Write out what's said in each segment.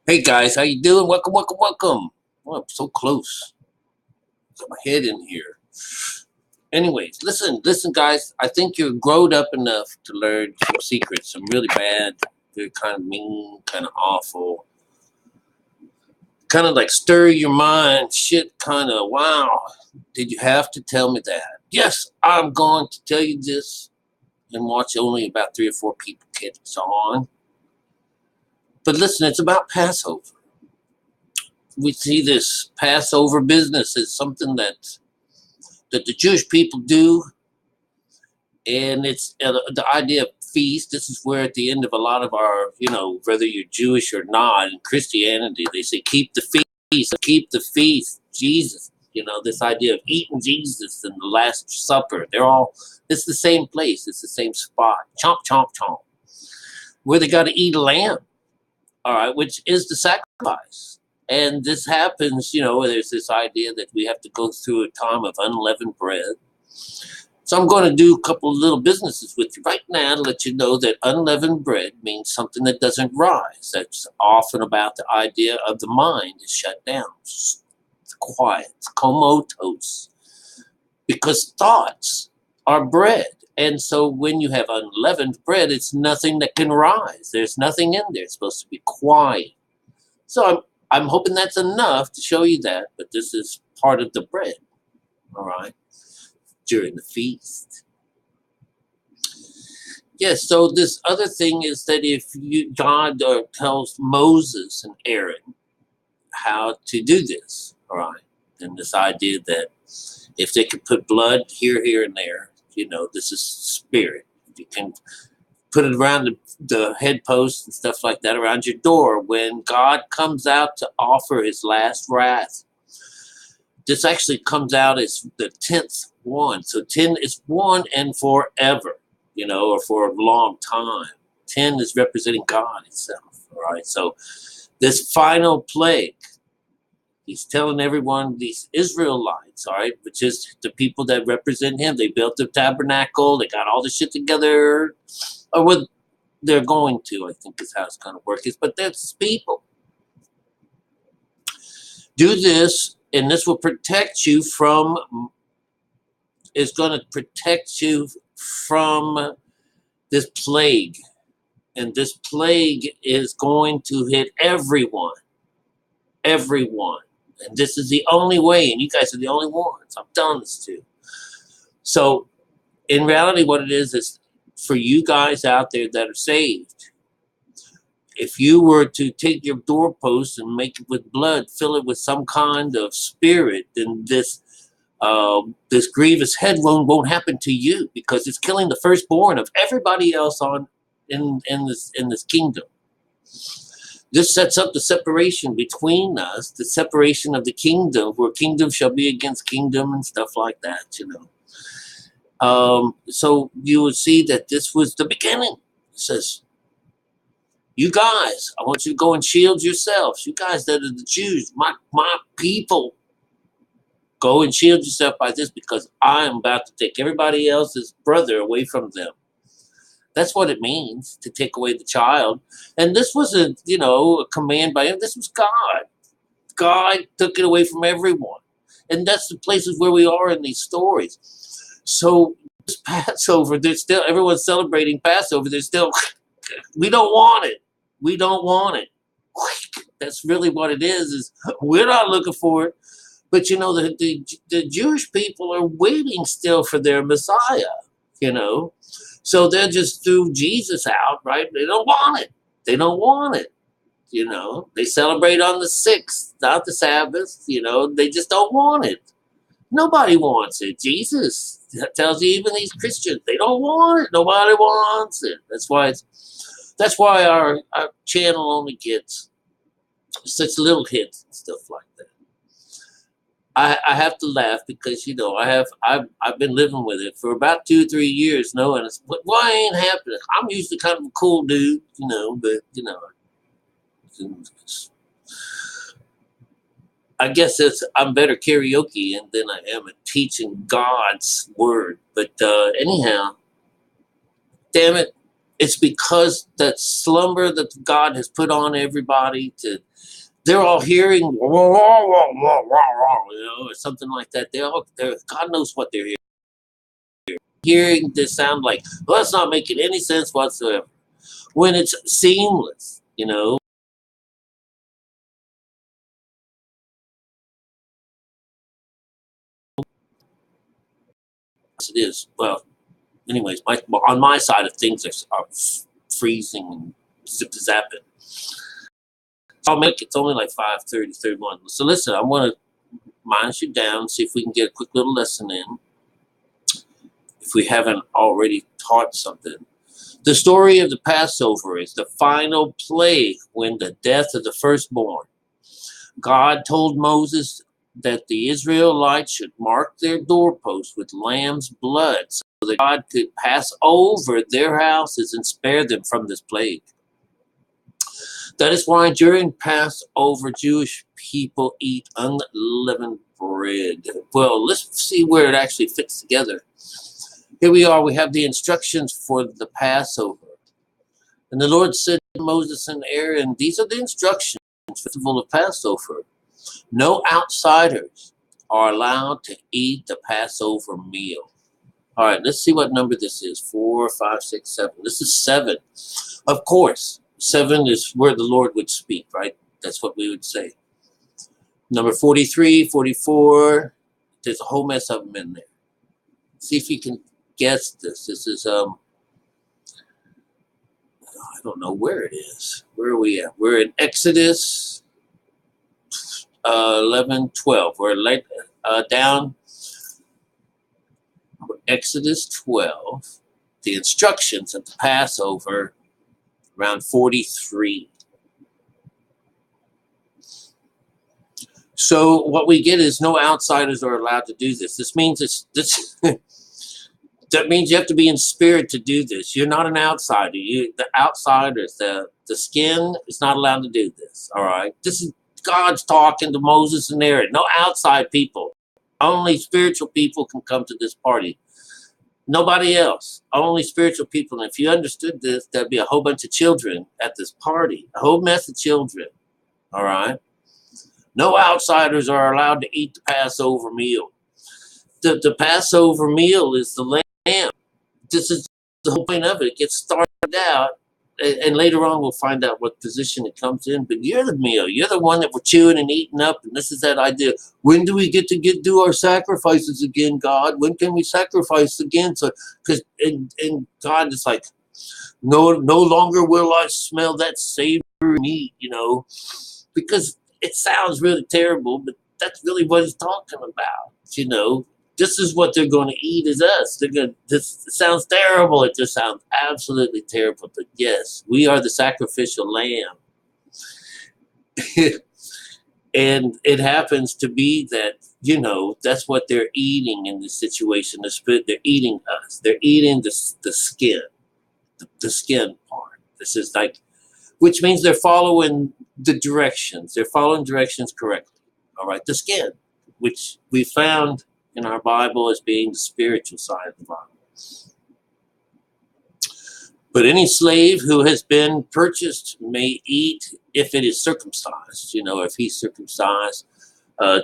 Hey guys, how you doing? Welcome, welcome, welcome. Oh, I'm so close. Got my head in here. Anyways, listen, guys. I think you're grown up enough to learn some secrets. Some really bad, they're kind of mean, kind of awful, kind of like stir your mind. Shit, kind of. Wow, did you have to tell me that? Yes, I'm going to tell you this, and watch only about 3 or 4 people catch on. But listen, it's about Passover. We see this Passover business as something that the Jewish people do, and it's the idea of feast. This is where at the end of a lot of our, whether you're Jewish or not, in Christianity, they say keep the keep the feast. Jesus, this idea of eating Jesus and the Last Supper. It's the same place. It's the same spot. Chomp, chomp, chomp. Where they got to eat a lamb, all right, which is the sacrifice. And this happens, there's this idea that we have to go through a time of unleavened bread. So I'm going to do a couple of little businesses with you right now to let you know that unleavened bread means something that doesn't rise. That's often about the idea of the mind is shut down. It's quiet. It's comatose. Because thoughts are bread. And so when you have unleavened bread, it's nothing that can rise. There's nothing in there. It's supposed to be quiet. So I'm hoping that's enough to show you that, but this is part of the bread. All right. During the feast. Yes, so this other thing is that if God tells Moses and Aaron how to do this, all right, and this idea that if they could put blood here, and there, this is spirit. You can put it around the headpost and stuff like that around your door when God comes out to offer his last wrath. This actually comes out as the 10th one. So 10 is one and forever, or for a long time. 10 is representing God itself. All right. So this final plague, he's telling everyone, these Israelites, all right, which is the people that represent him. They built the tabernacle. They got all the shit together. Or what they're going to, I think is how it's going to work. But that's people. Do this, and this will protect you from, is going to protect you from this plague. And this plague is going to hit everyone. Everyone. And this is the only way, and you guys are the only ones I'm telling this to. So, in reality, what it is for you guys out there that are saved, if you were to take your doorpost and make it with blood, fill it with some kind of spirit, then this grievous head wound won't happen to you, because it's killing the firstborn of everybody else in this kingdom. This sets up the separation between us, the separation of the kingdom, where kingdom shall be against kingdom and stuff like that, So you would see that this was the beginning. It says, you guys, I want you to go and shield yourselves. You guys that are the Jews, my people, go and shield yourself by this, because I'm about to take everybody else's brother away from them. That's what it means to take away the child. And this wasn't, a command by him. This was God. God took it away from everyone. And that's the places where we are in these stories. So this Passover, everyone's celebrating Passover. We don't want it. We don't want it. That's really what it is we're not looking for it. But, the Jewish people are waiting still for their Messiah, So they just threw Jesus out, right? They don't want it. They don't want it. They celebrate on the 6th, not the Sabbath. They just don't want it. Nobody wants it. Jesus tells you, even these Christians, they don't want it. Nobody wants it. That's why our channel only gets such little hits and stuff like that. I have to laugh because I've been living with it for about 2 or 3 years, knowing why ain't happening. I'm usually kind of a cool dude, but I guess I'm better karaoke than I am at teaching God's word. But anyhow, damn it, It's because that slumber that God has put on everybody they're all hearing, wah, wah, wah, wah, wah, or something like that. They're God knows what they're hearing. This sound like, well, it's not making any sense whatsoever. When it's seamless, it is. Well, anyways, on my side of things are freezing and zip zapping. I'll make it's only like 5:30, 31. So listen, I want to mind you down, see if we can get a quick little lesson in, if we haven't already taught something. The story of the Passover is the final plague when the death of the firstborn. God told Moses that the Israelites should mark their doorposts with lamb's blood so that God could pass over their houses and spare them from this plague. That is why during Passover, Jewish people eat unleavened bread. Well, let's see where it actually fits together. Here we are. We have the instructions for the Passover. And the Lord said to Moses and Aaron, these are the instructions for the festival of Passover. No outsiders are allowed to eat the Passover meal. All right, let's see what number this is. 4, 5, 6, 7. This is 7. Of course, 7 is where the Lord would speak, right? That's what we would say. Number 43, 44. There's a whole mess of them in there. See if you can guess this. This is, I don't know where it is. Where are we at? We're in Exodus 11, 12. We're down Exodus 12. The instructions of the Passover, around 43. So what we get is no outsiders are allowed to do this. This means that means you have to be in spirit to do this. You're not an outsider. The outsiders, the skin is not allowed to do this. All right. This is God's talking to Moses and Aaron. No outside people. Only spiritual people can come to this party. Nobody else. Only spiritual people. And if you understood this, there'd be a whole bunch of children at this party. A whole mess of children. All right. No outsiders are allowed to eat the Passover meal. The Passover meal is the lamb. This is the whole point of it. It gets started out, and later on we'll find out what position it comes in. But you're the meal. You're the one that we're chewing and eating up. And this is that idea. When do we get to do our sacrifices again, God? When can we sacrifice again? So, and God is like, no longer will I smell that savory meat, because it sounds really terrible, but that's really what he's talking about, This is what they're going to eat is us. This sounds terrible. It just sounds absolutely terrible. But yes, we are the sacrificial lamb. And it happens to be that, that's what they're eating in this situation. They're eating us. They're eating the skin, the skin part. This is like, which means they're following the directions. They're following directions correctly. All right, the skin, which we found in our Bible as being the spiritual side of the Bible. But any slave who has been purchased may eat if it is circumcised, if he's circumcised.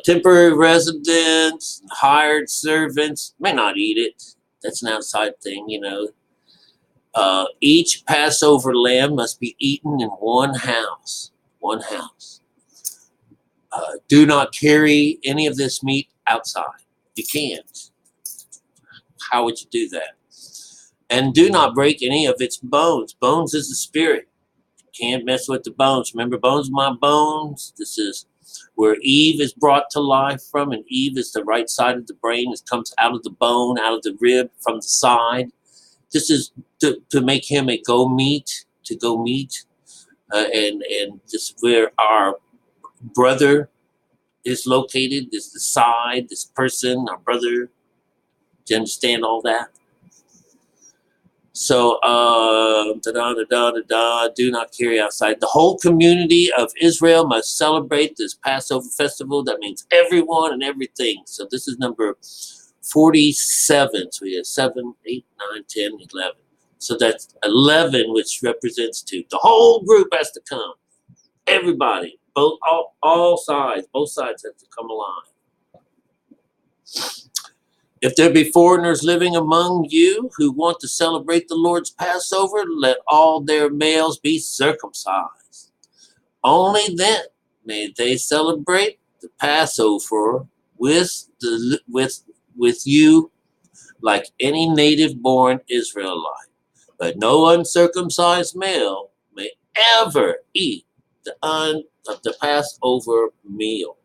Temporary residents, hired servants may not eat it. That's an outside thing, Each Passover lamb must be eaten in one house. One house. Do not carry any of this meat outside. You can't. How would you do that? And do not break any of its bones. Bones is the spirit. You can't mess with the bones. Remember, bones are my bones. This is where Eve is brought to life from, and Eve is the right side of the brain. It comes out of the bone, out of the rib, from the side. This is to make him a go meat, and this is where our brother is located. This is the side, this person, our brother. Do you understand all that? So, do not carry outside. The whole community of Israel must celebrate this Passover festival. That means everyone and everything. So this is number 47. So we have 7, 8, 9, 10, 11. So that's 11, which represents 2. The whole group has to come. Everybody, all sides, both sides have to come alive. If there be foreigners living among you who want to celebrate the Lord's Passover, let all their males be circumcised. Only then may they celebrate the Passover with you like any native-born Israelite. But no uncircumcised male may ever eat the Passover meal.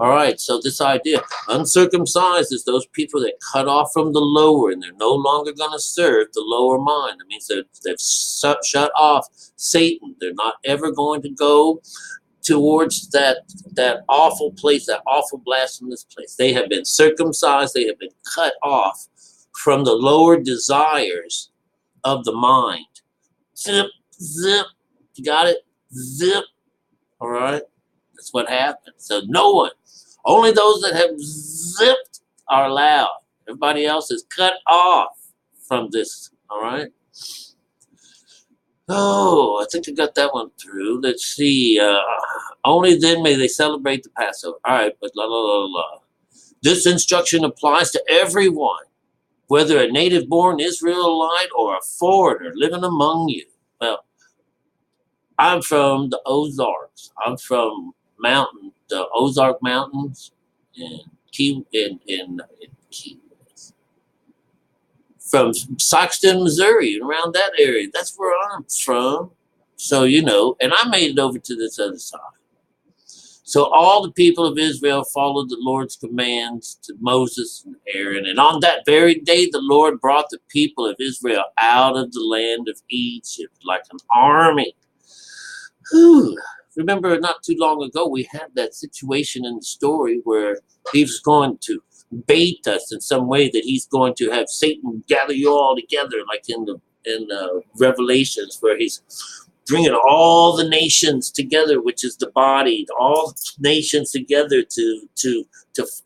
All right, so this idea, uncircumcised is those people that cut off from the lower, and they're no longer going to serve the lower mind. It means that they've shut off Satan. They're not ever going to go towards that awful place, that awful blasphemous place. They have been circumcised. They have been cut off from the lower desires of the mind. Zip, zip. You got it? Zip. All right? That's what happened. So no one, only those that have zipped are allowed. Everybody else is cut off from this. All right? Oh, I think I got that one through. Let's see. Only then may they celebrate the Passover. All right, but la la la la. This instruction applies to everyone, whether a native-born Israelite or a foreigner living among you. Well, I'm from the Ozarks. I'm from the Ozark Mountains in Key West. From Saxton, Missouri, around that area. That's where I'm from. So, and I made it over to this other side. So all the people of Israel followed the Lord's commands to Moses and Aaron. And on that very day, the Lord brought the people of Israel out of the land of Egypt like an army. Whew. Remember, not too long ago, we had that situation in the story where he was going to bait us in some way, that he's going to have Satan gather you all together, like in the Revelations, where he's bringing all the nations together, which is the body, all nations together to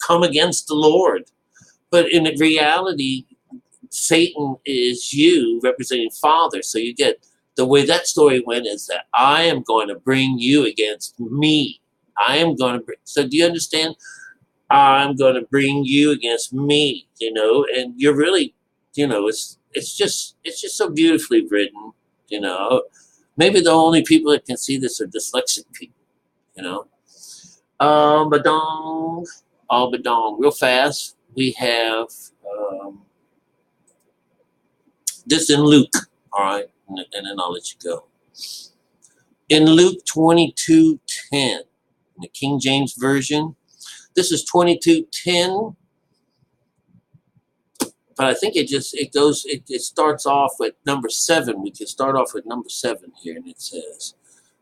come against the Lord. But in reality, Satan is you representing Father. So you get the way that story went is that I am going to bring you against me. So do you understand? I'm going to bring you against me, and you're really, it's just so beautifully written, Maybe the only people that can see this are dyslexic people, Badong, badong. Real fast, we have this in Luke, all right, and then I'll let you go. In Luke 22:10, in the King James Version, this is 22:10. But I think it starts off with number 7. We can start off with number 7 here, and it says,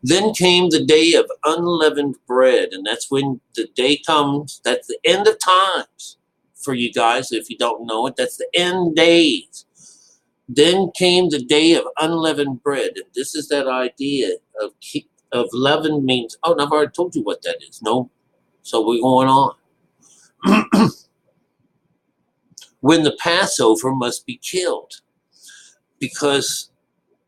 then came the day of unleavened bread, and that's when the day comes. That's the end of times for you guys. If you don't know it, that's the end days. Then came the day of unleavened bread, and this is that idea of leaven means, oh, and I've already told you what that is. No, so we're going on. When the Passover must be killed, because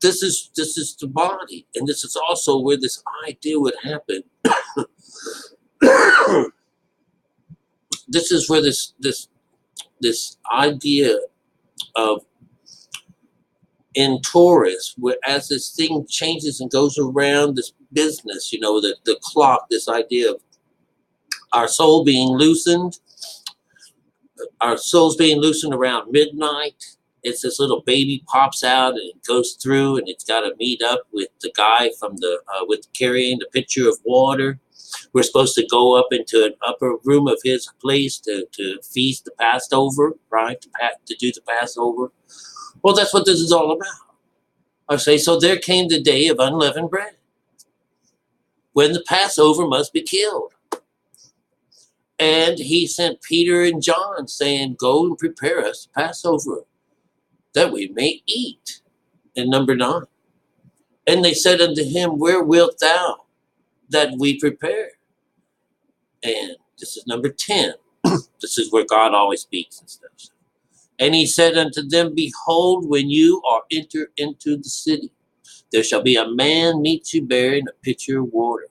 this is the body, and this is also where this idea would happen. This is where this idea of in Taurus, where as this thing changes and goes around this business, the clock, this idea of our soul being loosened. Our soul's being loosened around midnight. It's this little baby pops out and it goes through, and it's got to meet up with the guy from with carrying the pitcher of water. We're supposed to go up into an upper room of his place to feast the Passover, right? To do the Passover. Well, that's what this is all about. I say, so there came the day of unleavened bread, when the Passover must be killed. And he sent Peter and John, saying, go and prepare us Passover, that we may eat. In number 9. And they said unto him, where wilt thou that we prepare? And this is number 10. This is where God always speaks and stuff. And he said unto them, Behold, when you are entered into the city, there shall be a man meet you bearing a pitcher of water.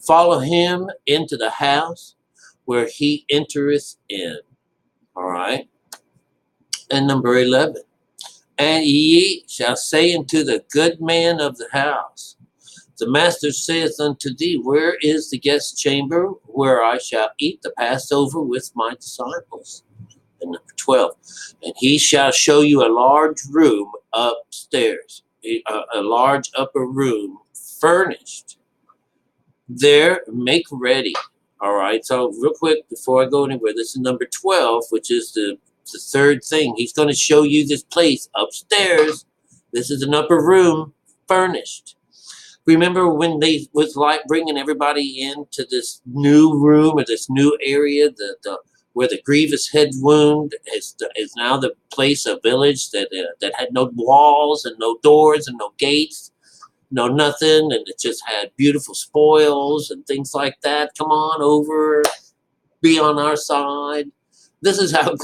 Follow him into the house where he entereth in. All right. And number 11. And ye shall say unto the good man of the house, The master saith unto thee, Where is the guest chamber where I shall eat the Passover with my disciples? And number 12. And he shall show you a large room upstairs, a large upper room furnished. There, make ready. All right. So real quick, before I go anywhere, this is number 12, which is the third thing. He's going to show you this place upstairs. This is an upper room furnished. Remember when they was like bringing everybody into this new room or this new area, where the grievous head wound is now the place, a village that had no walls and no doors and no gates, no nothing, and it just had beautiful spoils and things like that. Come on over, be on our side. This is how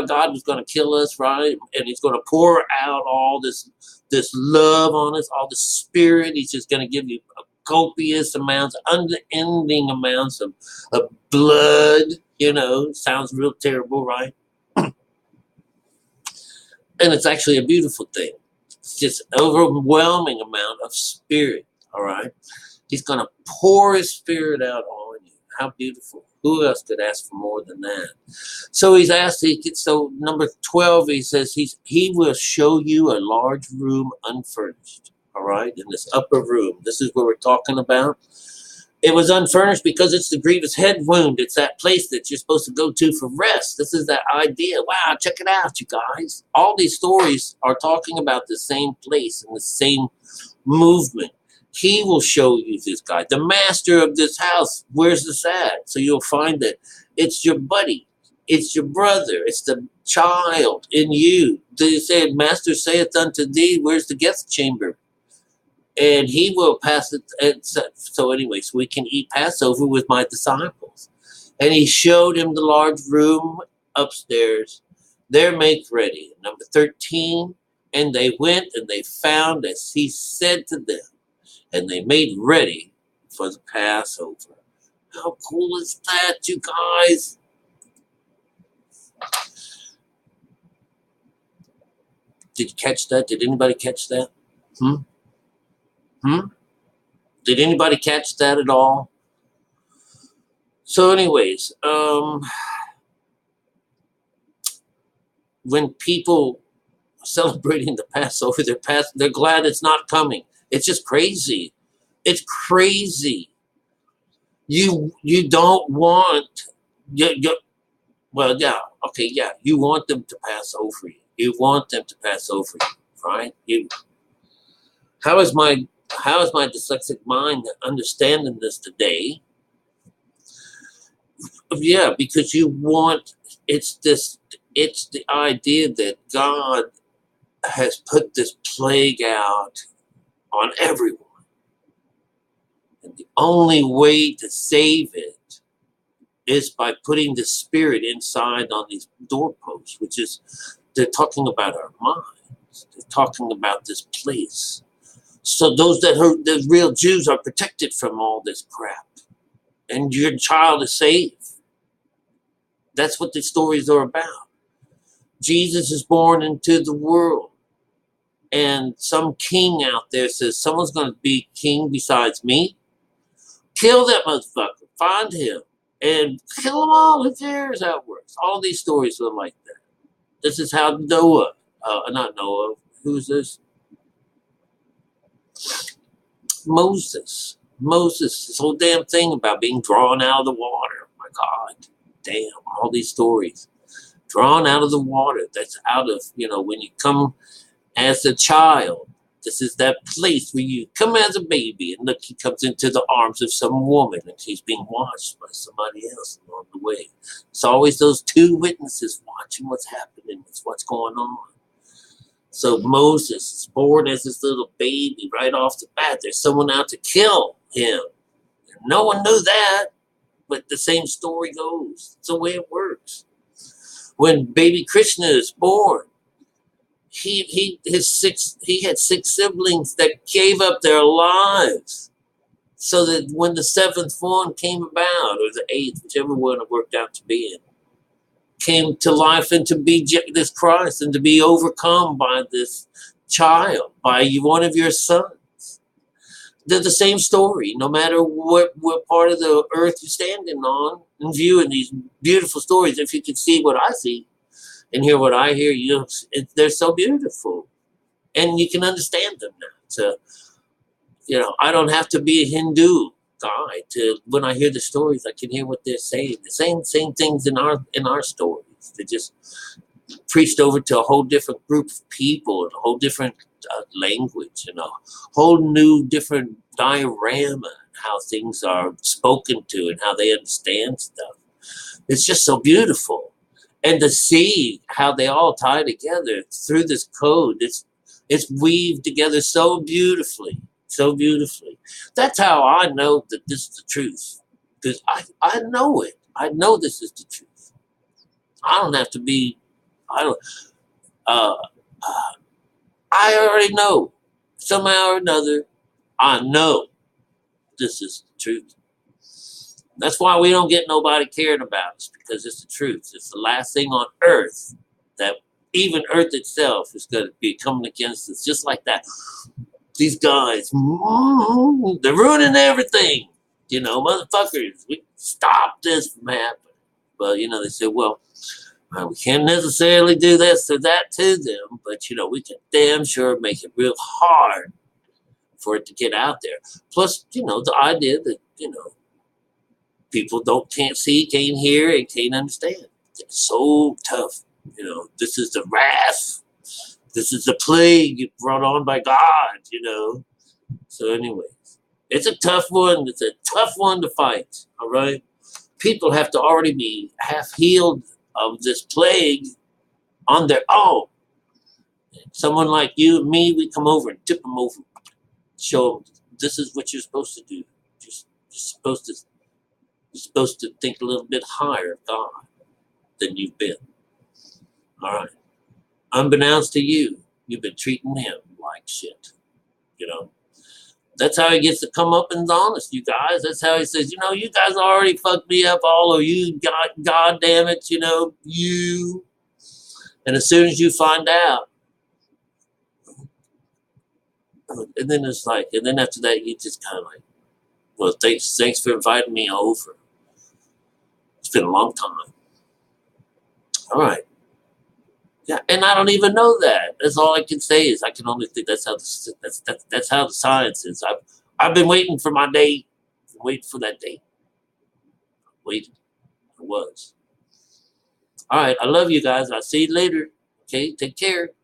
God was going to kill us, right? And He's going to pour out all this love on us, all the Spirit. He's just going to give you copious amounts, unending amounts of blood. Sounds real terrible, right? And it's actually a beautiful thing. It's just an overwhelming amount of Spirit. All right, He's going to pour His Spirit out on you. How beautiful. Who else could ask for more than that? So he's asked, so number 12, he says he will show you a large room unfurnished. All right, in this upper room. This is what we're talking about. It was unfurnished because it's the grievous head wound. It's that place that you're supposed to go to for rest. This is that idea. Wow, check it out, you guys. All these stories are talking about the same place and the same movement. He will show you this guy, the master of this house. Where's this at? So you'll find that it's your buddy, it's your brother, it's the child in you. They said, Master saith unto thee, where's the guest chamber? And he will pass it. So anyways, we can eat Passover with my disciples. And he showed him the large room upstairs. There make ready. Number 13, and they went and they found as he said to them, and they made ready for the Passover. How cool is that, you guys? Did you catch that? Did anybody catch that? Did anybody catch that at all? So anyways, when people are celebrating the Passover, they're glad it's not coming. It's just crazy. It's crazy. You don't want, you want them to pass over you. You want them to pass over you, right? How is my dyslexic mind understanding this today? Yeah, because it's the idea that God has put this plague out on everyone. And the only way to save it is by putting the Spirit inside on these doorposts, which is, they're talking about our minds. They're talking about this place. So those that are the real Jews are protected from all this crap. And your child is saved. That's what the stories are about. Jesus is born into the world. And some king out there says, someone's going to be king besides me. Kill that motherfucker. Find him. And kill them all. Who cares how it works? All these stories are like that. This is how Noah, not Noah, who's this? Moses, this whole damn thing about being drawn out of the water. Oh my God, damn, all these stories. Drawn out of the water. That's out of, when you come as a child, this is that place where you come as a baby and look, he comes into the arms of some woman and she's being watched by somebody else along the way. It's always those two witnesses watching what's happening, what's going on. So Moses is born as this little baby right off the bat. There's someone out to kill him. And no one knew that, but the same story goes. It's the way it works. When baby Krishna is born, he had 6 siblings that gave up their lives so that when the 7th one came about, or the 8th, whichever one it worked out to be in, came to life and to be this Christ and to be overcome by this child, by one of your sons. They're the same story, no matter what part of the earth you're standing on and viewing these beautiful stories. If you can see what I see and hear what I hear, they're so beautiful. And you can understand them now. So, I don't have to be a Hindu guy when I hear the stories, I can hear what they're saying. The same things in our stories. They're just preached over to a whole different group of people, and a whole different language, and a whole new different diorama, how things are spoken to and how they understand stuff. It's just so beautiful. And to see how they all tie together through this code, it's weaved together so beautifully. So beautifully. That's how I know that this is the truth. Because I know it. I know this is the truth. I don't have to be, I already know. Somehow or another, I know this is the truth. That's why we don't get nobody caring about us, because it's the truth. It's the last thing on earth that even earth itself is going to be coming against us just like that. These guys, they're ruining everything. Motherfuckers, we stop this from happening. Well, they say, well, we can't necessarily do this or that to them, but, we can damn sure make it real hard for it to get out there. Plus, the idea that, people can't see, can't hear, and can't understand. It's so tough. This is the wrath. This is the plague brought on by God, So anyways, it's a tough one. It's a tough one to fight, all right? People have to already be half healed of this plague on their own. Someone like you and me, we come over and tip them over. Show them this is what you're supposed to do. You're supposed to think a little bit higher of God than you've been. All right. Unbeknownst to you, you've been treating him like shit. That's how he gets to come up and honest, you guys. That's how he says, you guys already fucked me up, all of you, God damn it, you. And as soon as you find out, and then it's like, and then after that, you just kind of like, well, thanks for inviting me over. It's been a long time. All right. Yeah, and I don't even know that. That's all I can say is I can only think that's how the science is. I've been waiting for my day, waiting for that day. Waiting. I was. All right, I love you guys. I'll see you later. Okay, take care.